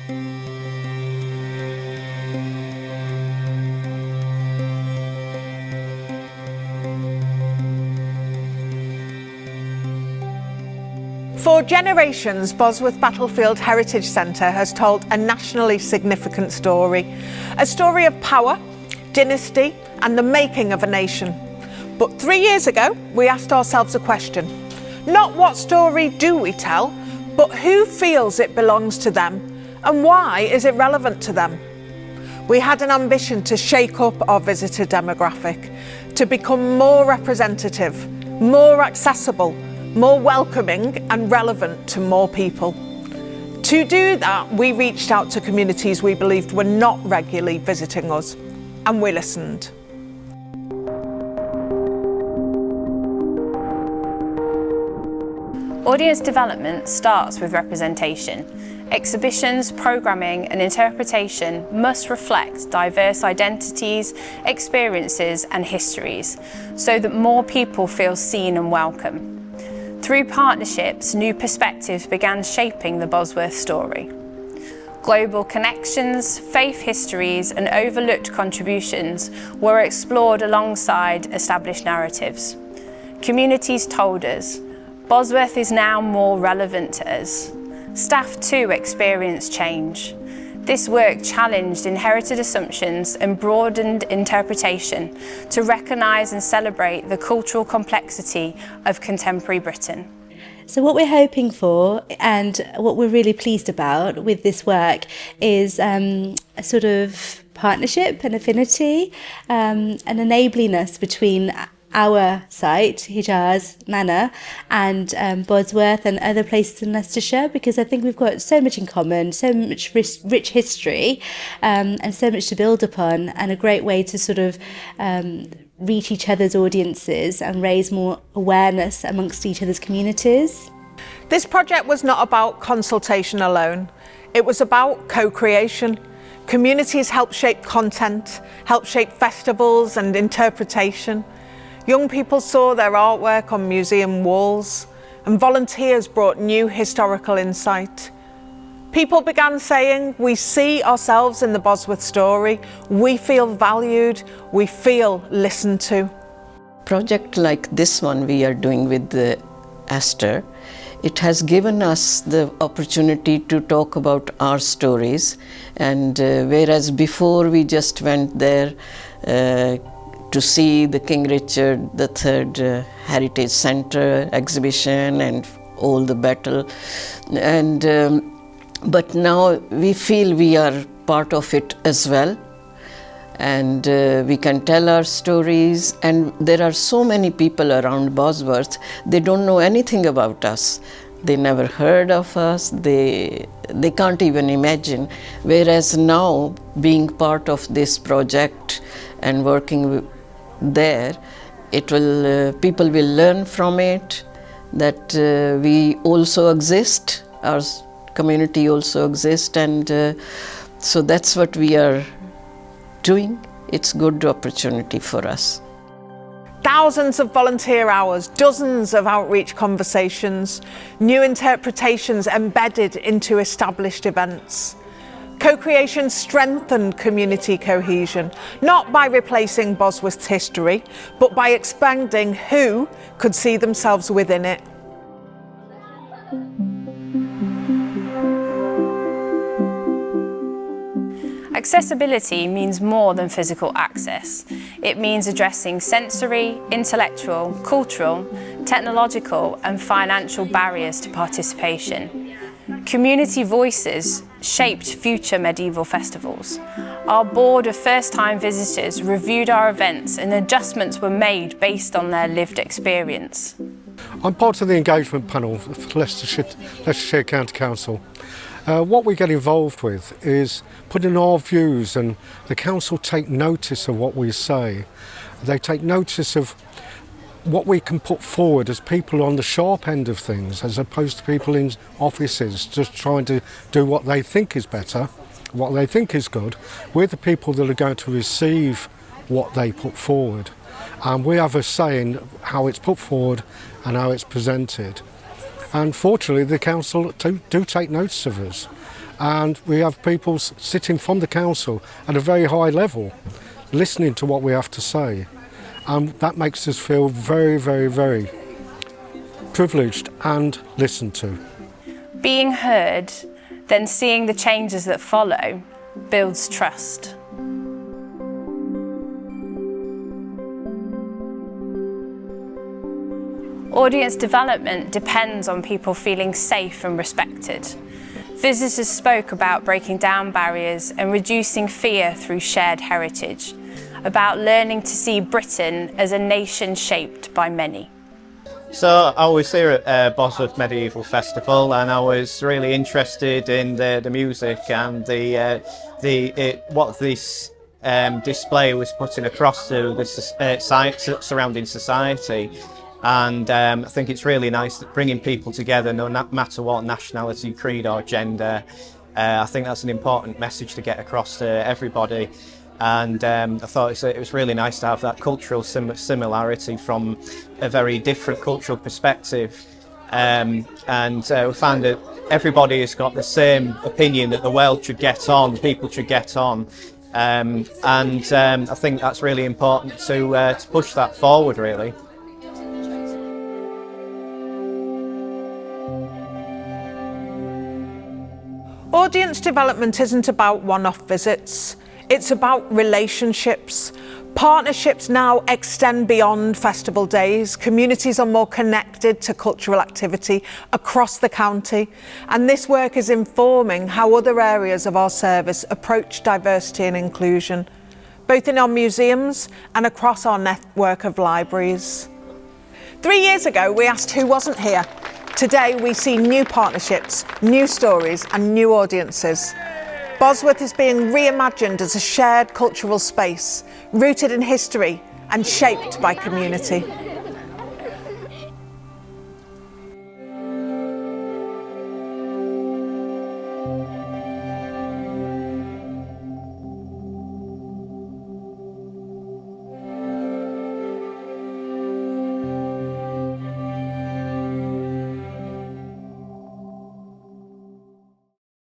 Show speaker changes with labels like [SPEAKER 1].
[SPEAKER 1] For generations, Bosworth Battlefield Heritage Centre has told a nationally significant story. A story of power, dynasty and the making of a nation. But 3 years ago, we asked ourselves a question. Not what story do we tell, but who feels it belongs to them and why is it relevant to them? We had an ambition to shake up our visitor demographic, to become more representative, more accessible, more welcoming and relevant to more people. To do that, we reached out to communities we believed were not regularly visiting us, and we listened.
[SPEAKER 2] Audience development starts with representation. Exhibitions, programming and interpretation must reflect diverse identities, experiences and histories, so that more people feel seen and welcome. Through partnerships, new perspectives began shaping the Bosworth story. Global connections, faith histories and overlooked contributions were explored alongside established narratives. Communities told us, Bosworth is now more relevant to us. Staff too experienced change. This work challenged inherited assumptions and broadened interpretation to recognise and celebrate the cultural complexity of contemporary Britain.
[SPEAKER 3] So what we're hoping for and what we're really pleased about with this work is a sort of partnership and affinity and enabling us between our site, Hijaz Manor, and Bosworth and other places in Leicestershire, because I think we've got so much in common, so much rich history and so much to build upon, and a great way to sort of reach each other's audiences and raise more awareness amongst each other's communities.
[SPEAKER 1] This project was not about consultation alone. It was about co-creation. Communities helped shape content, helped shape festivals and interpretation. Young people saw their artwork on museum walls, and volunteers brought new historical insight. People began saying, we see ourselves in the Bosworth story, we feel valued, we feel listened to.
[SPEAKER 4] Project like this one we are doing with the Astor, it has given us the opportunity to talk about our stories, and whereas before we just went there to see the King Richard III Heritage Centre exhibition and all the battle, and but now we feel we are part of it as well, and we can tell our stories, and there are so many people around Bosworth, they don't know anything about us. They never heard of us, they can't even imagine. Whereas now, being part of this project and working there, it will people will learn from it that we also exist, our community also exists, and so that's what we are doing. It's a good opportunity for us.
[SPEAKER 1] Thousands of volunteer hours, dozens of outreach conversations, new interpretations embedded into established events. Co-creation strengthened community cohesion, not by replacing Bosworth's history, but by expanding who could see themselves within it.
[SPEAKER 2] Accessibility means more than physical access. It means addressing sensory, intellectual, cultural, technological and financial barriers to participation. Community voices shaped future medieval festivals. Our board of first-time visitors reviewed our events and adjustments were made based on their lived experience.
[SPEAKER 5] I'm part of the engagement panel for Leicestershire County Council. What we get involved with is putting our views, and the council take notice of what we say. They take notice of what we can put forward as people on the sharp end of things, as opposed to people in offices just trying to do what they think is better, what they think is good. We're the people that are going to receive what they put forward, and we have a say in how it's put forward and how it's presented. And fortunately the council do take notice of us, and we have people sitting from the council at a very high level listening to what we have to say, and that makes us feel very, very, very privileged and listened to.
[SPEAKER 2] Being heard, then seeing the changes that follow, builds trust. Audience development depends on people feeling safe and respected. Visitors spoke about breaking down barriers and reducing fear through shared heritage, about learning to see Britain as a nation shaped by many.
[SPEAKER 6] So I was here at Bosworth Medieval Festival, and I was really interested in the music and what this display was putting across to the surrounding society. And I think it's really nice that bringing people together, no matter what nationality, creed or gender. I think that's an important message to get across to everybody. And I thought it was really nice to have that cultural similarity from a very different cultural perspective. We found that everybody has got the same opinion that the world should get on, people should get on. I think that's really important to push that forward, really.
[SPEAKER 1] Audience development isn't about one-off visits. It's about relationships. Partnerships now extend beyond festival days. Communities are more connected to cultural activity across the county. And this work is informing how other areas of our service approach diversity and inclusion, both in our museums and across our network of libraries. 3 years ago, we asked who wasn't here. Today, we see new partnerships, new stories and new audiences. Bosworth is being reimagined as a shared cultural space, rooted in history and shaped by community.